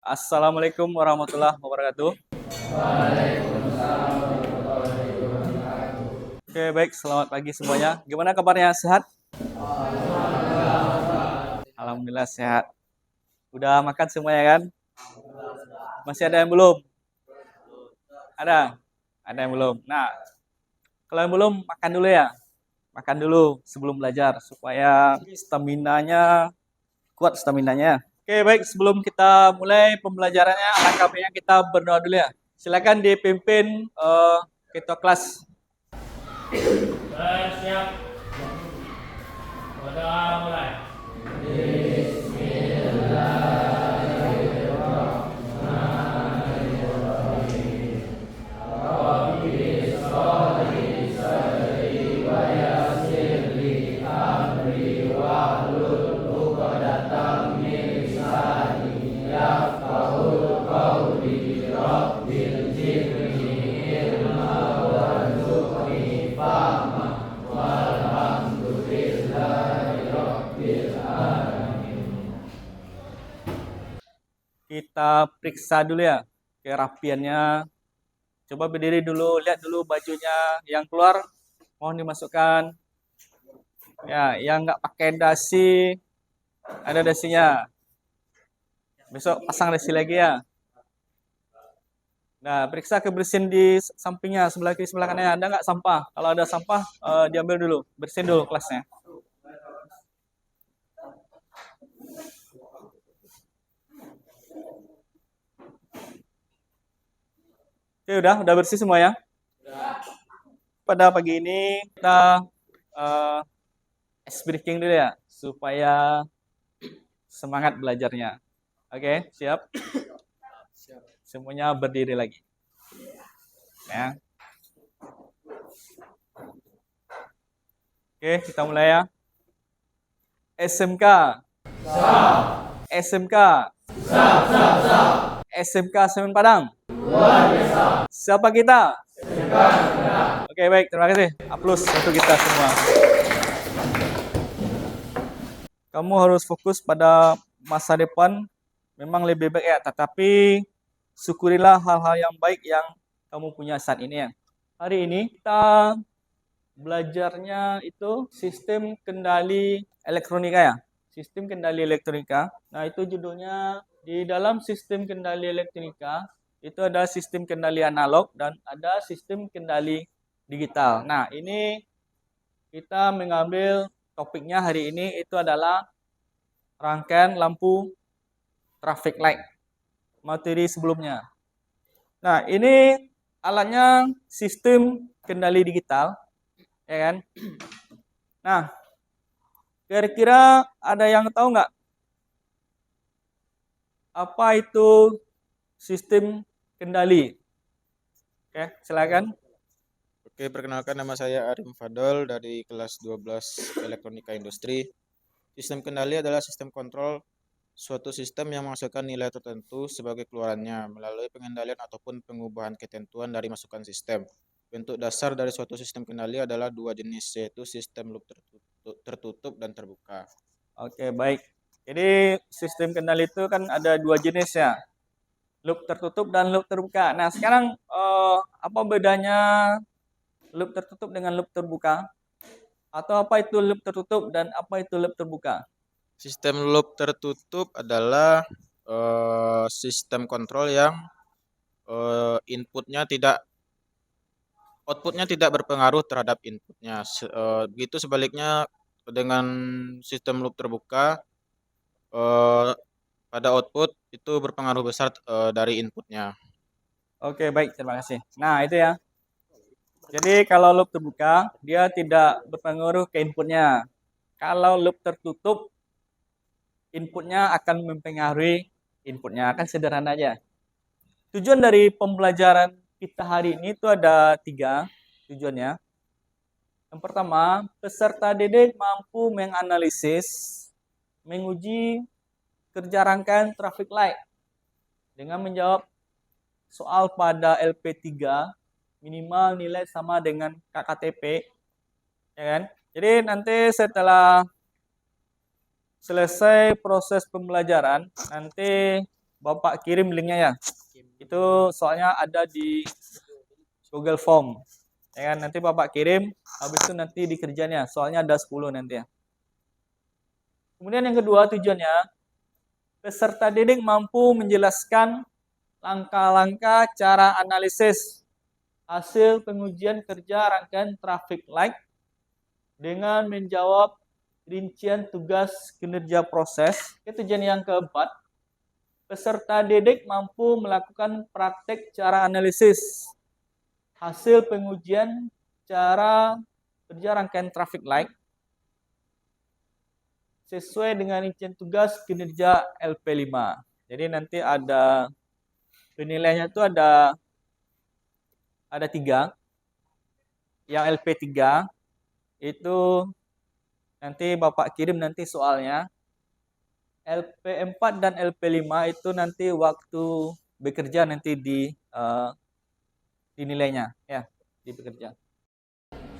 Assalamualaikum warahmatullahi wabarakatuh. Oke, baik. Selamat pagi semuanya. Gimana kabarnya? Sehat? Alhamdulillah sehat. Udah makan semuanya kan? Masih ada yang belum? Ada? Ada yang belum? Nah, kalau yang belum, makan dulu ya. Makan dulu sebelum belajar supaya stamina-nya kuat stamina-nya. Oke, baik. Sebelum kita mulai pembelajarannya, alangkah baiknya kita berdoa dulu ya. Silakan dipimpin ketua kelas. Siap. Berdoa mulai. Kita periksa dulu ya kerapiannya. Coba berdiri dulu, lihat dulu bajunya yang keluar mohon dimasukkan. Ya, yang nggak pakai dasi ada dasinya. Besok pasang dasi lagi ya. Nah, periksa kebersihan di sampingnya, sebelah kiri, sebelah kanannya. Ada nggak sampah? Kalau ada sampah, diambil dulu. Bersihin dulu kelasnya. Oke, udah bersih semua ya? Pada pagi ini kita uh, ice breaking dulu ya, supaya semangat belajarnya. Oke, siap? Semuanya berdiri lagi. Ya. Oke, kita mulai ya. SMK. SMK. SMK Semen Padang. Siapa kita? Oke, baik. Terima kasih. Aplaus untuk kita semua. Kamu harus fokus pada masa depan. Memang lebih baik ya, tetapi syukurilah hal-hal yang baik yang kamu punya saat ini ya. Hari ini kita belajarnya itu sistem kendali elektronika ya. Sistem kendali elektronika. Nah, itu judulnya di dalam sistem kendali elektronika itu ada sistem kendali analog dan ada sistem kendali digital. Nah, ini kita mengambil topiknya hari ini itu adalah rangkaian lampu traffic light. Materi sebelumnya. Nah, ini alatnya sistem kendali digital, ya kan? Nah, kira-kira ada yang tahu nggak apa itu sistem kendali? Oke, silakan. Oke, perkenalkan nama saya Arim Fadol dari kelas 12 Elektronika Industri. Sistem kendali adalah sistem kontrol suatu sistem yang menghasilkan nilai tertentu sebagai keluarannya melalui pengendalian ataupun pengubahan ketentuan dari masukan sistem. Bentuk dasar dari suatu sistem kendali adalah dua jenis, yaitu sistem loop tertutup dan terbuka. Oke, baik. Jadi sistem kendali itu kan ada dua jenis ya, loop tertutup dan loop terbuka. Nah, sekarang apa bedanya loop tertutup dengan loop terbuka? Atau apa itu loop tertutup dan apa itu loop terbuka? Sistem loop tertutup adalah sistem kontrol yang outputnya tidak berpengaruh terhadap inputnya. Begitu sebaliknya dengan sistem loop terbuka, pada output itu berpengaruh besar dari inputnya. Oke, baik, terima kasih. Nah, itu ya. Jadi kalau loop terbuka, dia tidak berpengaruh ke inputnya. Kalau loop tertutup, inputnya akan mempengaruhi inputnya. Akan sederhana aja. Tujuan dari pembelajaran kita hari ini itu ada 3 tujuannya. Yang pertama, peserta didik mampu menganalisis, menguji kerja rangkaian traffic light dengan menjawab soal pada LP3 minimal nilai sama dengan KKTP, ya kan? Jadi nanti setelah selesai proses pembelajaran, nanti Bapak kirim linknya ya. Itu soalnya ada di Google Form. Ya kan, nanti Bapak kirim, habis itu nanti dikerjain ya. Soalnya ada 10 nanti ya. Kemudian yang kedua tujuannya, peserta didik mampu menjelaskan langkah-langkah cara analisis hasil pengujian kerja rangkaian traffic light dengan menjawab rincian tugas kinerja proses. Tujuan yang keempat, peserta didik mampu melakukan praktek cara analisis hasil pengujian cara kerja rangkaian traffic light sesuai dengan rincian tugas kinerja LP5. Jadi nanti ada penilaiannya itu ada 3. Yang LP3 itu nanti Bapak kirim nanti soalnya. LP4 dan LP5 itu nanti waktu bekerja nanti dinilainya ya, di bekerja.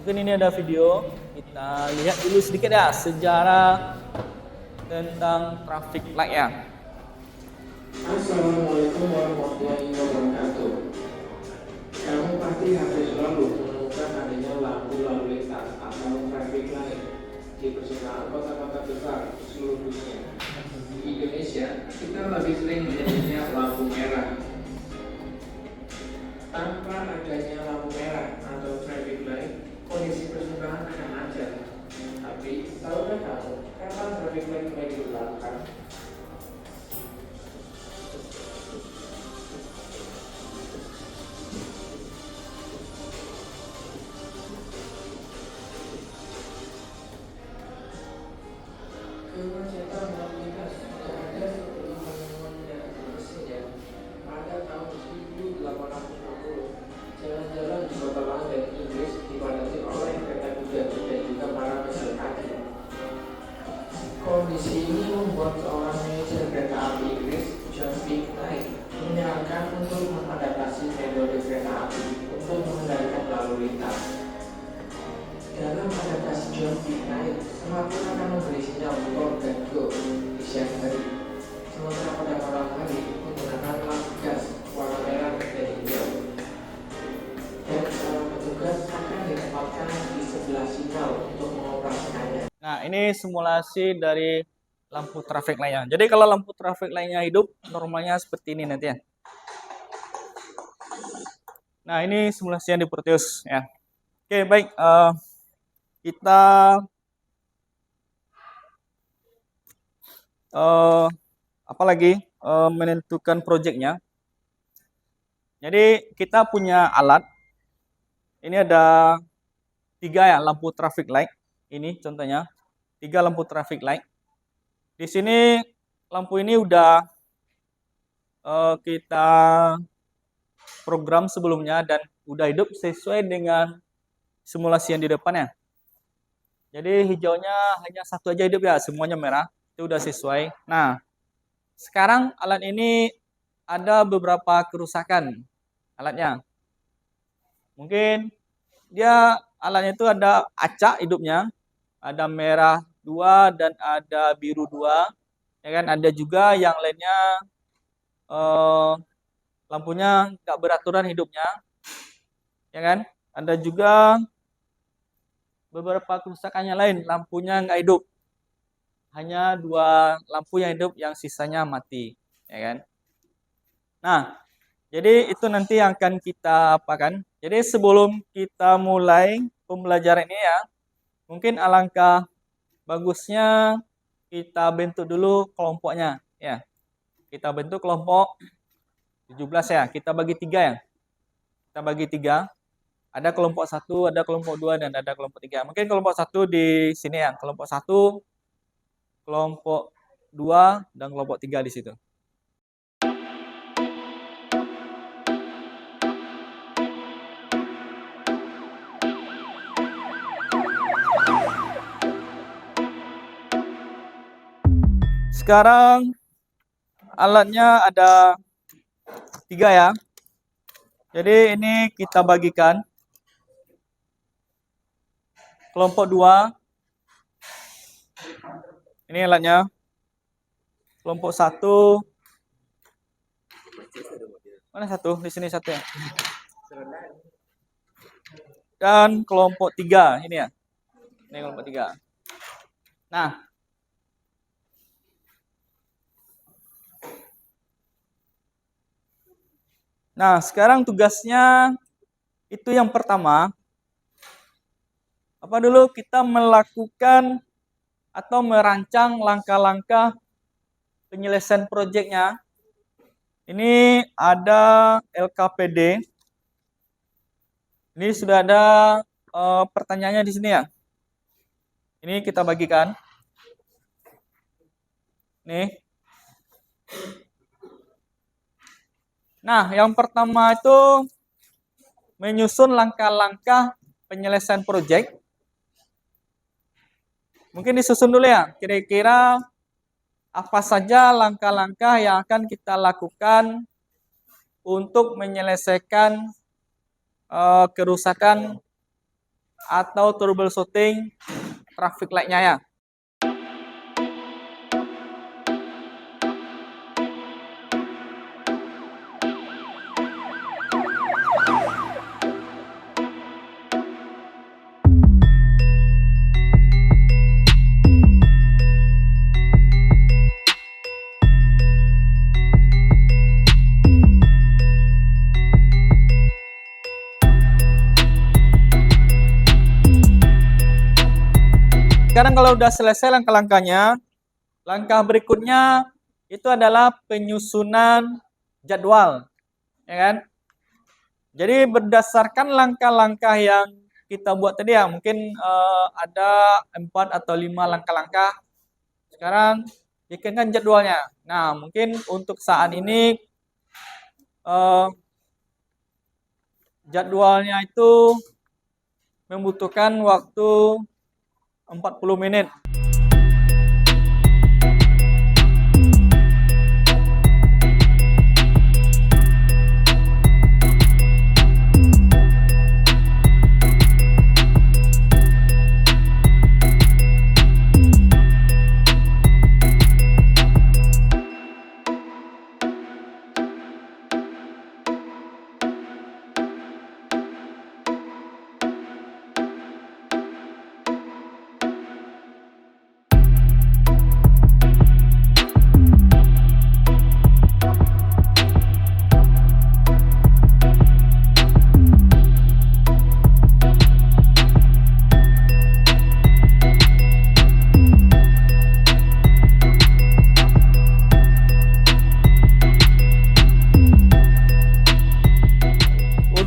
Mungkin ini ada video, kita lihat dulu sedikit ya sejarah tentang traffic light ya. Assalamualaikum warahmatullahi wabarakatuh. Kamu pasti hampir selalu menemukan adanya lampu lalu lintas atau traffic light di persimpangan kota-kota besar di seluruh dunia. Di Indonesia, kita lebih sering menyebutnya lampu merah. Tanpa adanya lampu merah atau traffic light, kondisi persimpangan akan macet. Tapi, tahukah kamu kapan traffic light mulai diberlakukan? Kemacetan lalu lintas ada seperti fenomena Indonesia pada tahun 1860. Jalan-jalan di kota London, Inggris dipadati oleh kereta kuda dan juga para pejalan kaki. Kondisi ini membuat seorang manajer kereta api Inggris, John Knight, menyarankan untuk mengadaptasi metode kereta api untuk mengendalikan lalu lintas. Dalam adaptasi John Knight, semakin akan memberi sinyal stop dan go di siang hari, sementara pada malam hari menggunakan lampu gas warna merah dan hijau. Dan seorang petugas akan ditempatkan di sebelah sinyal untuk mengoperasikannya. Nah, ini simulasi dari lampu traffic light-nya. Jadi kalau lampu traffic light-nya hidup, normalnya seperti ini nanti ya. Nah, ini simulasinya di Proteus ya. Oke, baik. Kita apa lagi menentukan proyeknya. Jadi kita punya alat. Ini ada 3 ya lampu traffic light. Ini contohnya 3 lampu traffic light. Di sini lampu ini udah kita program sebelumnya dan udah hidup sesuai dengan simulasi yang di depannya. Jadi hijaunya hanya satu aja hidup ya, semuanya merah. Itu udah sesuai. Nah, sekarang alat ini ada beberapa kerusakan alatnya. Mungkin dia alatnya itu ada acak hidupnya, ada merah 2 dan ada biru 2. Ya kan, ada juga yang lainnya lampunya nggak beraturan hidupnya. Ya kan? Ada juga beberapa kerusakannya lain, lampunya nggak hidup. Hanya 2 lampu yang hidup, yang sisanya mati, ya kan? Nah, jadi itu nanti yang akan kita apakan. Jadi sebelum kita mulai pembelajaran ini ya, mungkin alangkah bagusnya kita bentuk dulu kelompoknya, ya. Kita bentuk kelompok 17 ya. Kita bagi 3 ya. Kita bagi 3. Ada kelompok 1, ada kelompok 2, dan ada kelompok 3. Mungkin kelompok 1 di sini ya. Kelompok 1, kelompok 2, dan kelompok 3 di situ. Sekarang alatnya ada 3 ya. Jadi ini kita bagikan. Kelompok 2. Ini alatnya. Kelompok 1 Mana satu? Di sini satu ya. Dan kelompok 3 ini ya. Ini kelompok 3. Nah, sekarang tugasnya itu yang pertama. Apa dulu? Kita melakukan atau merancang langkah-langkah penyelesaian proyeknya. Ini ada LKPD. Ini sudah ada pertanyaannya di sini ya. Ini kita bagikan. Nih. Nah, yang pertama itu menyusun langkah-langkah penyelesaian proyek. Mungkin disusun dulu ya, kira-kira apa saja langkah-langkah yang akan kita lakukan untuk menyelesaikan kerusakan atau troubleshooting traffic light-nya ya. Sekarang kalau udah selesai langkah-langkahnya, langkah berikutnya itu adalah penyusunan jadwal, ya kan? Jadi berdasarkan langkah-langkah yang kita buat tadi ya, mungkin ada 4 atau 5 langkah-langkah. Sekarang bikinkan jadwalnya. Nah, mungkin untuk saat ini jadwalnya itu membutuhkan waktu 40 menit.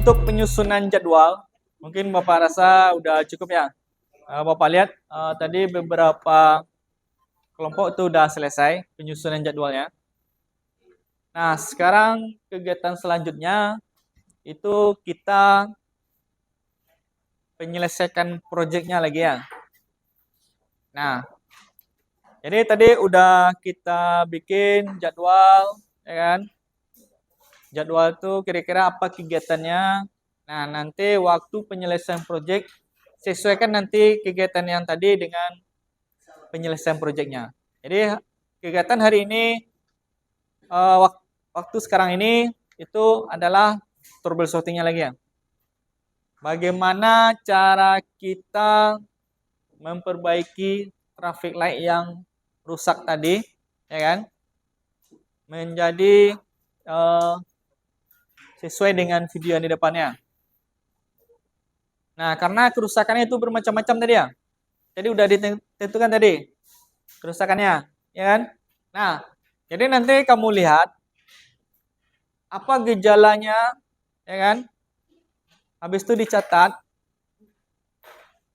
Untuk penyusunan jadwal, mungkin Bapak rasa udah cukup ya. Bapak lihat tadi beberapa kelompok itu udah selesai penyusunan jadwalnya. Nah, sekarang kegiatan selanjutnya itu kita penyelesaikan proyeknya lagi ya. Nah, jadi tadi udah kita bikin jadwal, ya kan? Jadwal itu kira-kira apa kegiatannya. Nah, nanti waktu penyelesaian proyek sesuaikan nanti kegiatan yang tadi dengan penyelesaian proyeknya. Jadi kegiatan hari ini waktu sekarang ini itu adalah troubleshooting-nya lagi ya. Bagaimana cara kita memperbaiki traffic light yang rusak tadi, ya kan? Menjadi sesuai dengan video yang di depannya. Nah, karena kerusakannya itu bermacam-macam tadi ya. Jadi udah ditentukan tadi kerusakannya, ya kan? Nah, jadi nanti kamu lihat apa gejalanya, ya kan? Habis itu dicatat.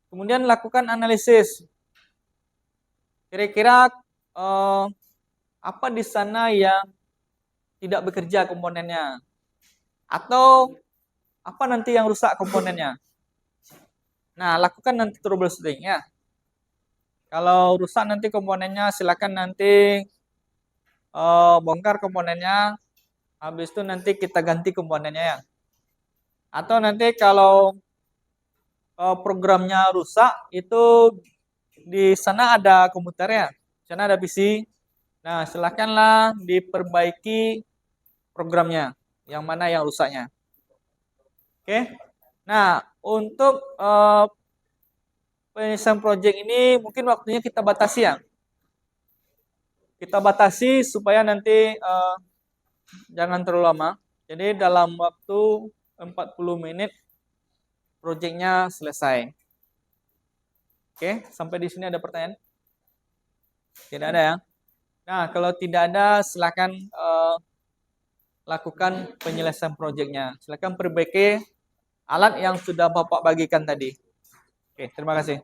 Kemudian lakukan analisis. Kira-kira apa di sana yang tidak bekerja komponennya? Atau apa nanti yang rusak komponennya? Nah, lakukan nanti troubleshooting ya. Kalau rusak nanti komponennya, silakan nanti bongkar komponennya. Habis itu nanti kita ganti komponennya ya. Atau nanti kalau programnya rusak, itu di sana ada komputernya. Di sana ada PC. Nah, silakanlah diperbaiki programnya, yang mana yang rusaknya. Oke. Nah, untuk penyelesaian project ini mungkin waktunya kita batasi ya. Kita batasi supaya nanti jangan terlalu lama. Jadi dalam waktu 40 menit projectnya selesai. Oke, sampai di sini ada pertanyaan? Tidak ada ya? Nah, kalau tidak ada silakan lakukan penyelesaian projectnya. Silakan perbaiki alat yang sudah Bapak bagikan tadi. Oke, terima kasih.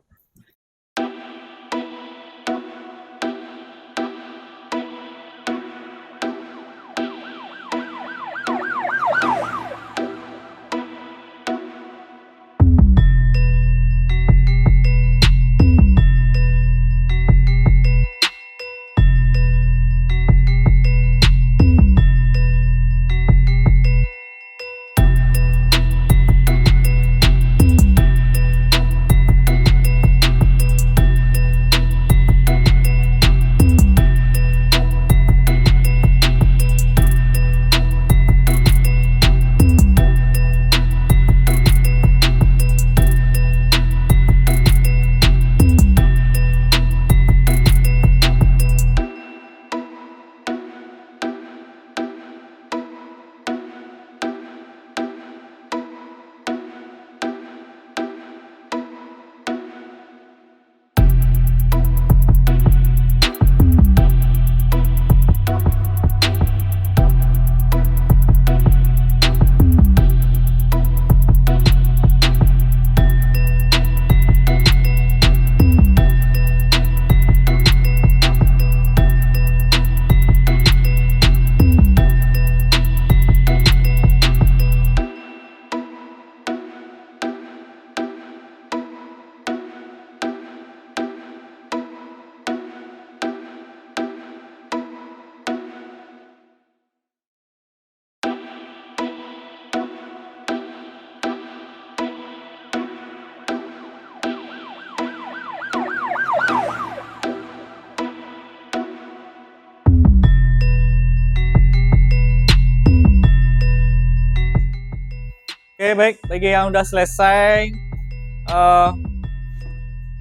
Oke, baik. Bagi yang udah selesai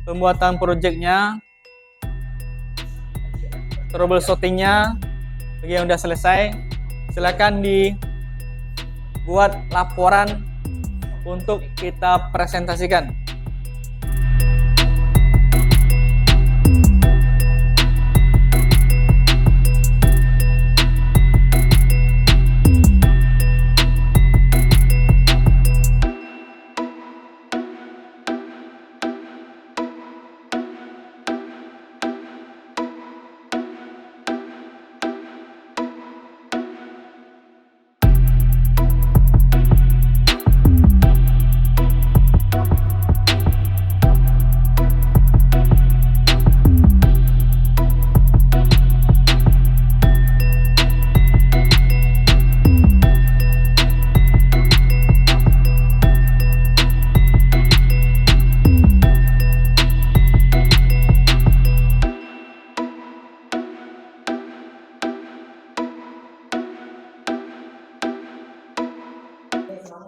pembuatan projectnya, troubleshootingnya, bagi yang udah selesai, silakan dibuat laporan untuk kita presentasikan.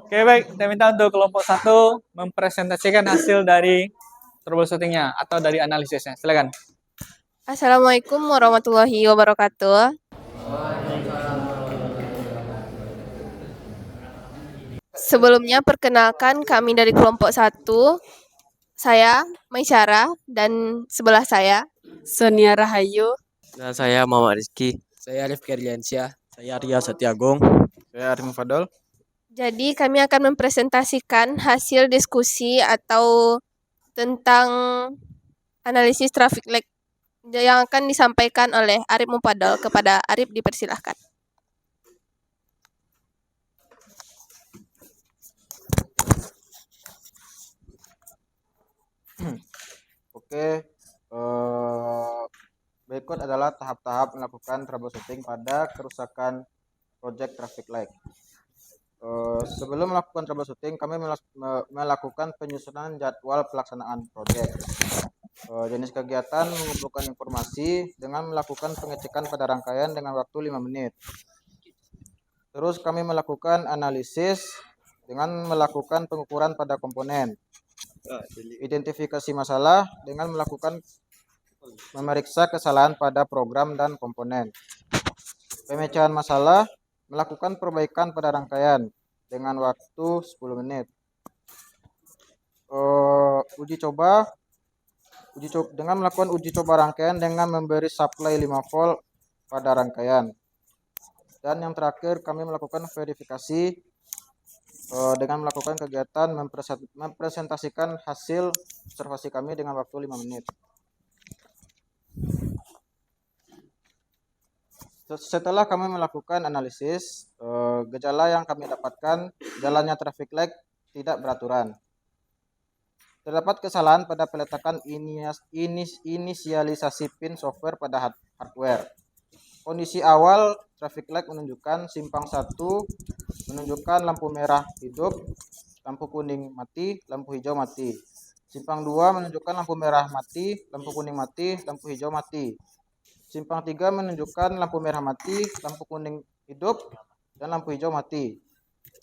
Oke, baik. Saya minta untuk kelompok 1 mempresentasikan hasil dari troubleshootingnya atau dari analisisnya. Silakan. Assalamualaikum warahmatullahi wabarakatuh. Sebelumnya perkenalkan kami dari kelompok 1. Saya Maisyara dan sebelah saya Sonia Rahayu. Dan saya Muhammad Rizky. Saya Rifki Ardiansyah. Saya Arya Setiagung. Saya Arif Fadol. Jadi kami akan mempresentasikan hasil diskusi atau tentang analisis traffic light yang akan disampaikan oleh Arif Mupadol. Kepada Arif dipersilahkan. Oke, berikut adalah tahap-tahap melakukan troubleshooting pada kerusakan project traffic light. Sebelum melakukan troubleshooting, kami melakukan penyusunan jadwal pelaksanaan project. Jenis kegiatan mengumpulkan informasi dengan melakukan pengecekan pada rangkaian dengan waktu 5 menit. Terus kami melakukan analisis dengan melakukan pengukuran pada komponen. Identifikasi masalah dengan melakukan memeriksa kesalahan pada program dan komponen. Pemecahan masalah, melakukan perbaikan pada rangkaian dengan waktu 10 menit. Uji coba dengan melakukan uji coba rangkaian dengan memberi supply 5 volt pada rangkaian. Dan yang terakhir kami melakukan verifikasi dengan melakukan kegiatan mempresentasikan hasil observasi kami dengan waktu 5 menit. Setelah kami melakukan analisis, gejala yang kami dapatkan, jalannya traffic light tidak beraturan. Terdapat kesalahan pada peletakan inisialisasi pin software pada hardware. Kondisi awal traffic light menunjukkan simpang 1 menunjukkan lampu merah hidup, lampu kuning mati, lampu hijau mati. Simpang 2 menunjukkan lampu merah mati, lampu kuning mati, lampu hijau mati. Simpang 3 menunjukkan lampu merah mati, lampu kuning hidup, dan lampu hijau mati.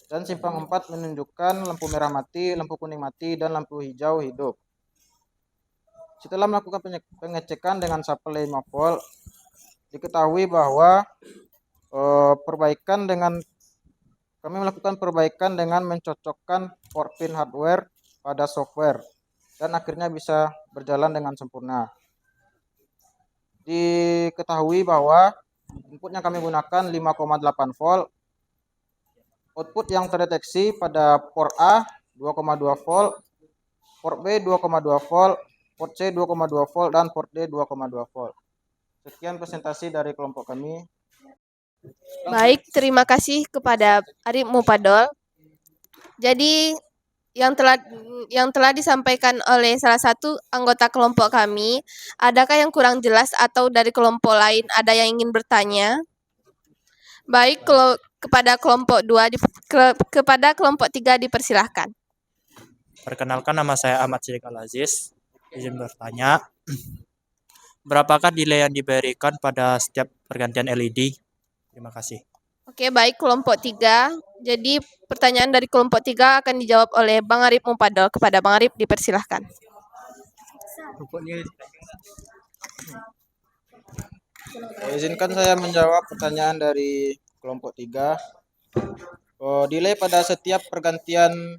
Dan simpang 4 menunjukkan lampu merah mati, lampu kuning mati, dan lampu hijau hidup. Setelah melakukan pengecekan dengan supply 5 volt, diketahui bahwa kami melakukan perbaikan dengan mencocokkan port pin hardware pada software dan akhirnya bisa berjalan dengan sempurna. Diketahui bahwa input yang kami gunakan 5,8 volt, output yang terdeteksi pada port A 2,2 volt, port B 2,2 volt, port C 2,2 volt, dan port D 2,2 volt. Sekian presentasi dari kelompok kami. Baik, terima kasih kepada Arif Mupadol. Jadi yang telah disampaikan oleh salah satu anggota kelompok kami, adakah yang kurang jelas atau dari kelompok lain ada yang ingin bertanya? Baik, kepada kelompok 2 kepada kelompok 3 dipersilahkan. Perkenalkan, nama saya Ahmad Sidik Al-Aziz. Izin bertanya, berapakah nilai yang diberikan pada setiap pergantian LED? Terima kasih. Oke, baik kelompok 3. Jadi pertanyaan dari kelompok 3 akan dijawab oleh Bang Arif Mupadol. Kepada Bang Arif dipersilahkan. Izinkan saya menjawab pertanyaan dari kelompok 3. Delay pada setiap pergantian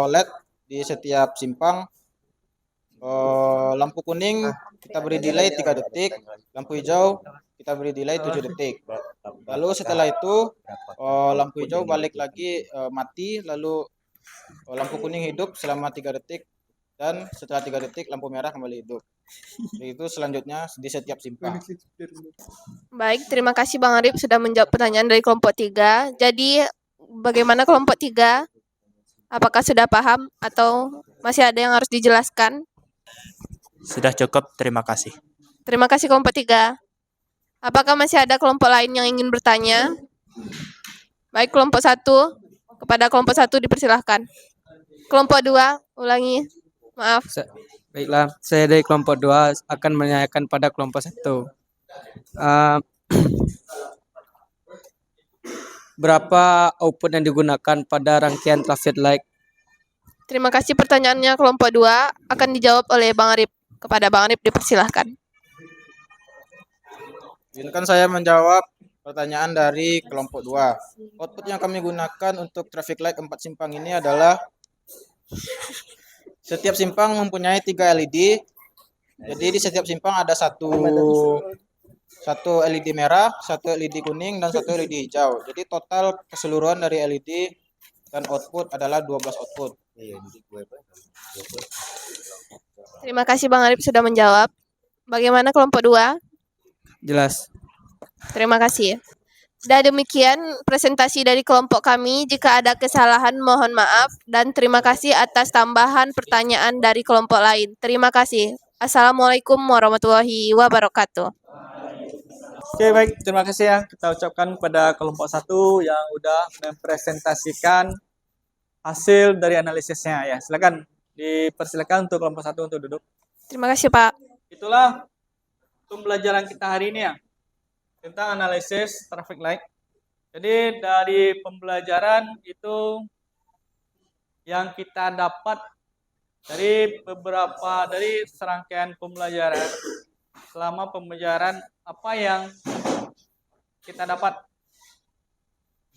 LED di setiap simpang. Lampu kuning kita beri delay 3 detik, lampu hijau kita beri delay 7 detik. Lalu setelah itu lampu hijau balik lagi mati, lalu lampu kuning hidup selama 3 detik, dan setelah 3 detik lampu merah kembali hidup. Begitu selanjutnya di setiap simpang. Baik, terima kasih Bang Arif sudah menjawab pertanyaan dari kelompok 3. Jadi bagaimana kelompok 3? Apakah sudah paham atau masih ada yang harus dijelaskan? Sudah cukup, terima kasih. Terima kasih kelompok 3. Apakah masih ada kelompok lain yang ingin bertanya? Baik, kelompok 1. Kepada kelompok 1 dipersilahkan. Kelompok 2, ulangi. Maaf. Baiklah, saya dari kelompok 2 akan menanyakan pada kelompok 1. Berapa output yang digunakan pada rangkaian traffic light? Terima kasih pertanyaannya kelompok 2 akan dijawab oleh Bang Arif. Kepada Bang Arif dipersilahkan. Izinkan saya menjawab pertanyaan dari kelompok 2. Output yang kami gunakan untuk traffic light 4 simpang ini adalah setiap simpang mempunyai 3 LED. Jadi di setiap simpang ada satu LED merah, satu LED kuning, dan satu LED hijau. Jadi total keseluruhan dari LED dan output adalah 12 output. Terima kasih Bang Arif sudah menjawab. Bagaimana kelompok 2? Jelas. Terima kasih. Dan demikian presentasi dari kelompok kami. Jika ada kesalahan mohon maaf dan terima kasih atas tambahan pertanyaan dari kelompok lain. Terima kasih. Assalamualaikum warahmatullahi wabarakatuh. Oke, baik. Terima kasih ya. Kita ucapkan kepada kelompok 1 yang udah mempresentasikan hasil dari analisisnya ya. Silakan dipersilakan untuk kelompok 1 untuk duduk. Terima kasih Pak. Itulah pembelajaran kita hari ini ya, tentang analisis traffic light. Jadi dari pembelajaran itu yang kita dapat dari serangkaian pembelajaran, selama pembelajaran apa yang kita dapat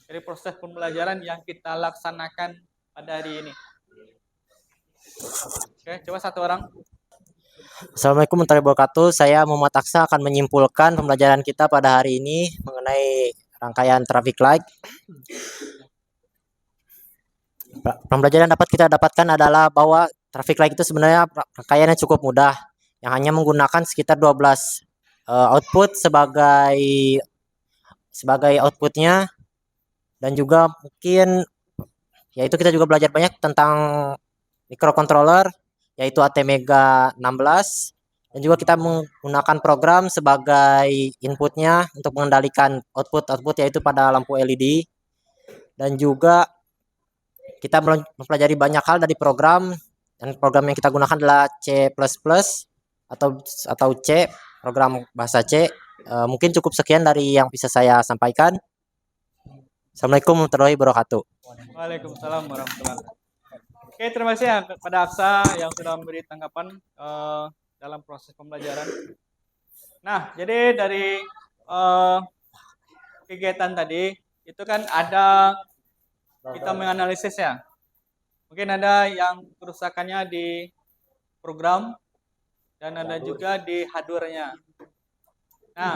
dari proses pembelajaran yang kita laksanakan pada hari ini. Oke, coba satu orang. Assalamualaikum warahmatullahi wabarakatuh. Saya Muhammad Aksa akan menyimpulkan pembelajaran kita pada hari ini mengenai rangkaian traffic light. Pembelajaran dapat kita dapatkan adalah bahwa traffic light itu sebenarnya rangkaiannya cukup mudah, yang hanya menggunakan sekitar 12 output sebagai outputnya, dan juga mungkin yaitu kita juga belajar banyak tentang microcontroller, yaitu ATmega 16, dan juga kita menggunakan program sebagai inputnya untuk mengendalikan output yaitu pada lampu LED, dan juga kita mempelajari banyak hal dari program, dan program yang kita gunakan adalah C++ atau C, program bahasa C. Mungkin cukup sekian dari yang bisa saya sampaikan. Assalamualaikum warahmatullahi wabarakatuh. Waalaikumsalam warahmatullahi wabarakatuh. Oke, terima kasih ya kepada Aksa yang sudah memberi tanggapan dalam proses pembelajaran. Nah, jadi dari kegiatan tadi itu kan ada kita menganalisis ya. Mungkin ada yang kerusakannya di program dan ada juga di hardware-nya. Nah,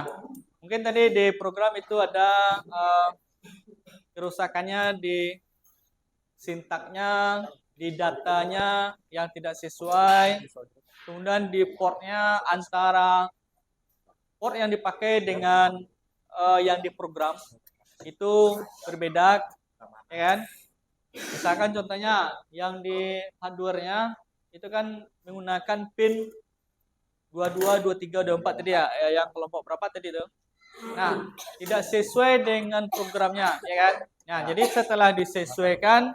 mungkin tadi di program itu ada kerusakannya di sintaknya, di datanya yang tidak sesuai, kemudian di portnya antara port yang dipakai dengan yang diprogram itu berbeda, ya kan? Misalkan contohnya yang di hardware-nya itu kan menggunakan pin 22, 23, 24 tadi ya, yang kelompok berapa tadi tuh? Nah, tidak sesuai dengan programnya, ya kan? Nah, jadi setelah disesuaikan,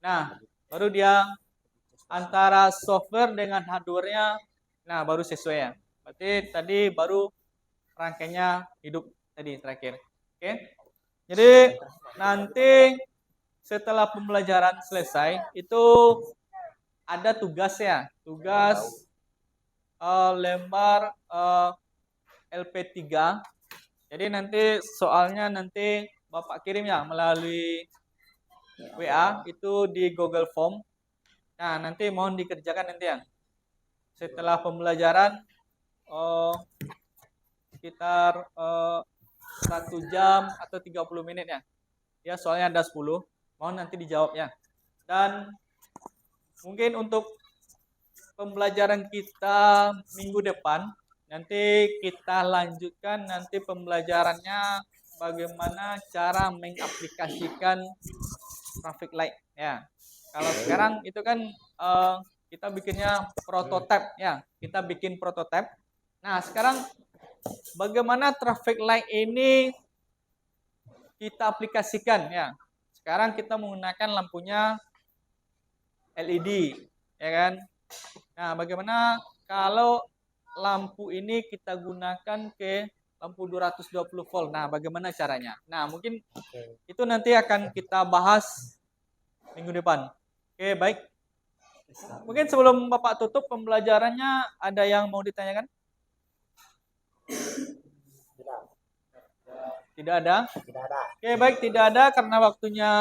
nah, baru dia antara software dengan hardware-nya, nah baru sesuai ya. Berarti tadi baru rangkaiannya hidup tadi terakhir. Oke. Jadi nanti setelah pembelajaran selesai itu ada tugas ya, tugas lembar LP3. Jadi nanti soalnya nanti Bapak kirim ya melalui WA itu di Google Form. Nah, nanti mohon dikerjakan nanti ya. Setelah pembelajaran sekitar 1 jam atau 30 menit ya. Ya, soalnya ada 10. Mohon nanti dijawab ya. Dan mungkin untuk pembelajaran kita minggu depan nanti kita lanjutkan nanti pembelajarannya bagaimana cara mengaplikasikan traffic light ya. Kalau sekarang itu kan kita bikinnya prototipe ya, kita bikin prototipe. Nah, sekarang bagaimana traffic light ini kita aplikasikan ya. Sekarang kita menggunakan lampunya LED, ya kan? Nah, bagaimana kalau lampu ini kita gunakan ke lampu 220 volt. Nah, bagaimana caranya? Nah, mungkin itu nanti akan kita bahas minggu depan. Oke, baik. Mungkin sebelum Bapak tutup pembelajarannya, ada yang mau ditanyakan? Tidak ada? Tidak ada. Oke, baik, tidak ada karena waktunya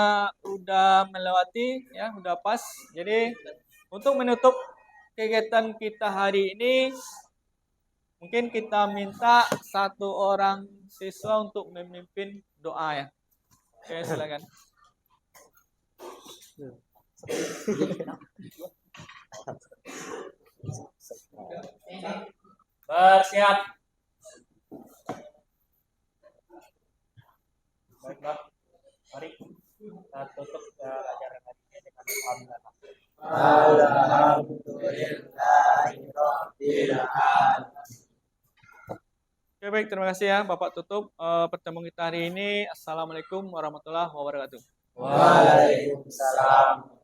udah melewati, ya, udah pas. Jadi, untuk menutup kegiatan kita hari ini, mungkin kita minta satu orang siswa untuk memimpin doa ya. Oke, silakan. Bersiap. Baiklah, mari kita tutup acara hari ini dengan Oke, baik, terima kasih ya Bapak tutup pertemuan kita hari ini. Assalamualaikum warahmatullahi wabarakatuh. Waalaikumsalam.